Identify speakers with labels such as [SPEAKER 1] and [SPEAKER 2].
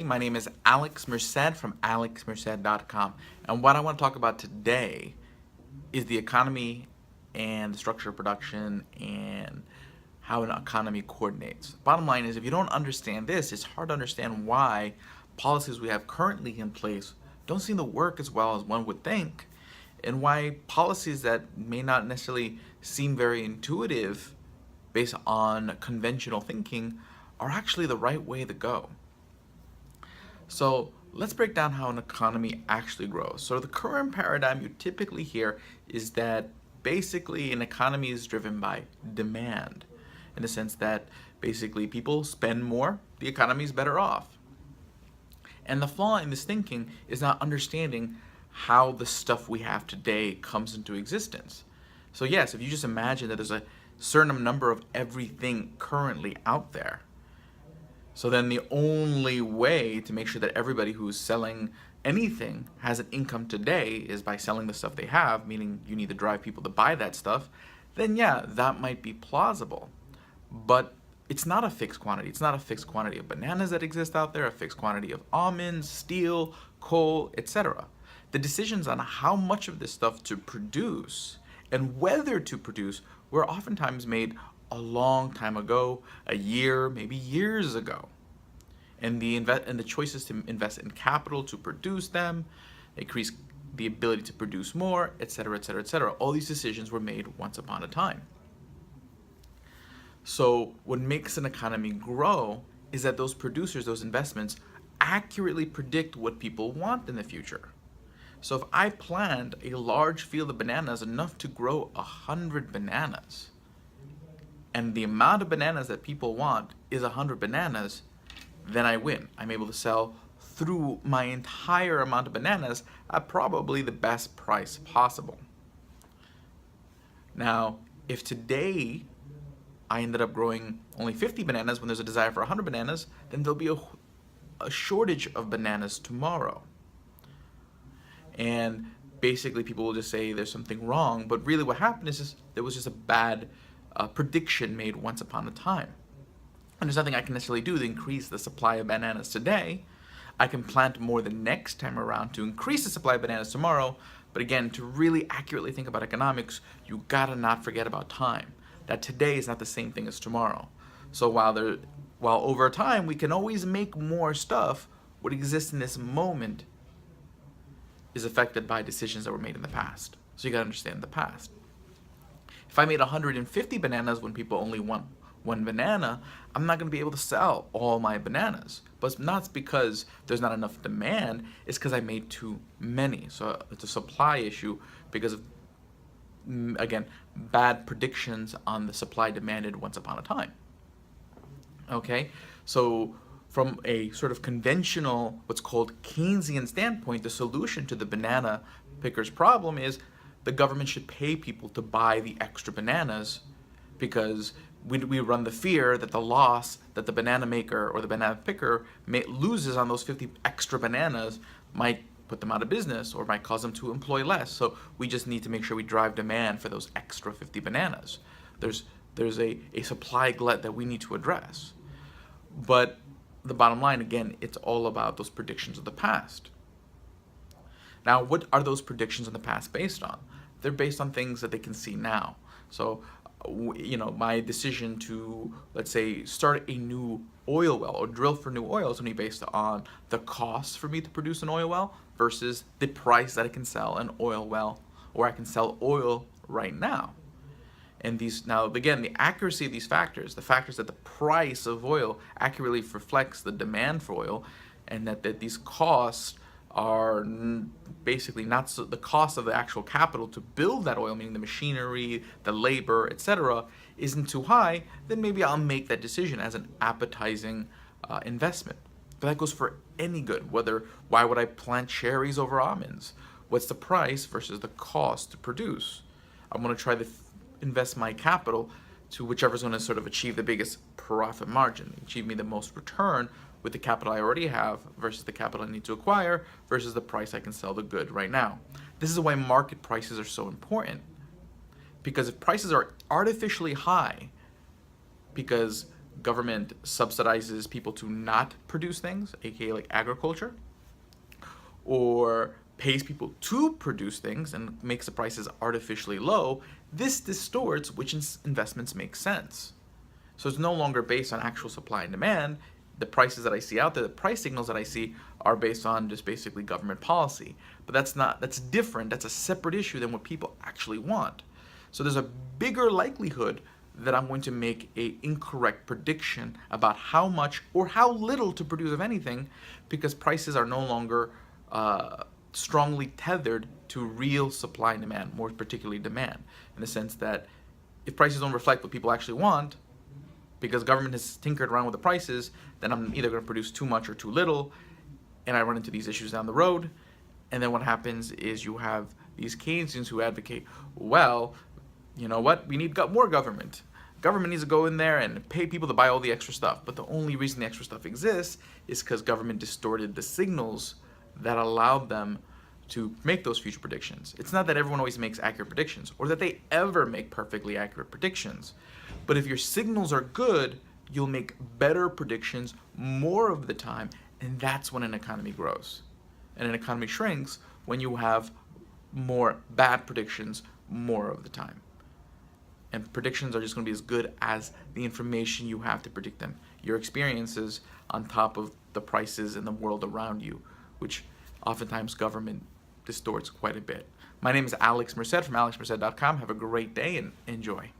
[SPEAKER 1] My name is Alex Merced from alexmerced.com. And what I want to talk about today is the economy and the structure of production and how an economy coordinates. Bottom line is, if you don't understand this, it's hard to understand why policies we have currently in place don't seem to work as well as one would think, and why policies that may not necessarily seem very intuitive based on conventional thinking are actually the right way to go. So let's break down how an economy actually grows. So the current paradigm you typically hear is that basically an economy is driven by demand, in the sense that basically people spend more, the economy is better off. And the flaw in this thinking is not understanding how the stuff we have today comes into existence. So yes, if you just imagine that there's a certain number of everything currently out there, so then the only way to make sure that everybody who's selling anything has an income today is by selling the stuff they have, meaning you need to drive people to buy that stuff, then yeah, that might be plausible. But it's not a fixed quantity. It's not a fixed quantity of bananas that exist out there, a fixed quantity of almonds, steel, coal, etc. The decisions on how much of this stuff to produce and whether to produce were oftentimes made a long time ago, a year, maybe years ago. And the choices to invest in capital to produce them, increase the ability to produce more, etc., etc., etc. All these decisions were made once upon a time. So what makes an economy grow is that those producers, those investments, accurately predict what people want in the future. So if I plant a large field of bananas, enough to grow 100 bananas, and the amount of bananas that people want is 100 bananas, then I win. I'm able to sell through my entire amount of bananas at probably the best price possible. Now, if today I ended up growing only 50 bananas when there's a desire for 100 bananas, then there'll be a shortage of bananas tomorrow. And basically people will just say there's something wrong, but really what happened is there was just a bad prediction made once upon a time. And there's nothing I can necessarily do to increase the supply of bananas today. I can plant more the next time around to increase the supply of bananas tomorrow, but again, to really accurately think about economics, you gotta not forget about time. That today is not the same thing as tomorrow. So while over time we can always make more stuff, what exists in this moment is affected by decisions that were made in the past. So you gotta understand the past. If I made 150 bananas when people only want one banana, I'm not going to be able to sell all my bananas. But it's not because there's not enough demand, it's because I made too many. So it's a supply issue because of, again, bad predictions on the supply demanded once upon a time. Okay, so from a sort of conventional, what's called Keynesian standpoint, the solution to the banana picker's problem is the government should pay people to buy the extra bananas, because we run the fear that the loss that the banana maker or the banana picker loses on those 50 extra bananas might put them out of business or might cause them to employ less. So we just need to make sure we drive demand for those extra 50 bananas. There's a supply glut that we need to address. But the bottom line, again, it's all about those predictions of the past. Now, what are those predictions in the past based on? They're based on things that they can see now. So, my decision to, let's say, start a new oil well or drill for new oil is going to be based on the cost for me to produce an oil well versus the price that I can sell an oil well, or I can sell oil right now. And now, again, the accuracy of these factors, the factors that the price of oil accurately reflects the demand for oil, and that these costs are basically not the cost of the actual capital to build that oil, meaning the machinery, the labor, etc., isn't too high, then maybe I'll make that decision as an appetizing investment. But that goes for any good. Why would I plant cherries over almonds? What's the price versus the cost to produce? I'm going to try to invest my capital to whichever's going to sort of achieve the biggest profit margin, achieve me the most return with the capital I already have versus the capital I need to acquire versus the price I can sell the good right now. This is why market prices are so important, because if prices are artificially high because government subsidizes people to not produce things, aka like agriculture, or pays people to produce things and makes the prices artificially low, this distorts which investments make sense. So it's no longer based on actual supply and demand. The prices that I see out there, the price signals that I see, are based on just basically government policy. But that's different. That's a separate issue than what people actually want. So there's a bigger likelihood that I'm going to make a incorrect prediction about how much or how little to produce of anything, because prices are no longer strongly tethered to real supply and demand, more particularly demand, in the sense that if prices don't reflect what people actually want, because government has tinkered around with the prices, then I'm either going to produce too much or too little, and I run into these issues down the road. And then what happens is you have these Keynesians who advocate, well, you know what, we need more government. Government needs to go in there and pay people to buy all the extra stuff. But the only reason the extra stuff exists is because government distorted the signals that allowed them to make those future predictions. It's not that everyone always makes accurate predictions or that they ever make perfectly accurate predictions. But if your signals are good, you'll make better predictions more of the time, and that's when an economy grows. And an economy shrinks when you have more bad predictions more of the time. And predictions are just going to be as good as the information you have to predict them. Your experiences on top of the prices in the world around you, which oftentimes government distorts quite a bit. My name is Alex Merced from alexmerced.com. Have a great day and enjoy.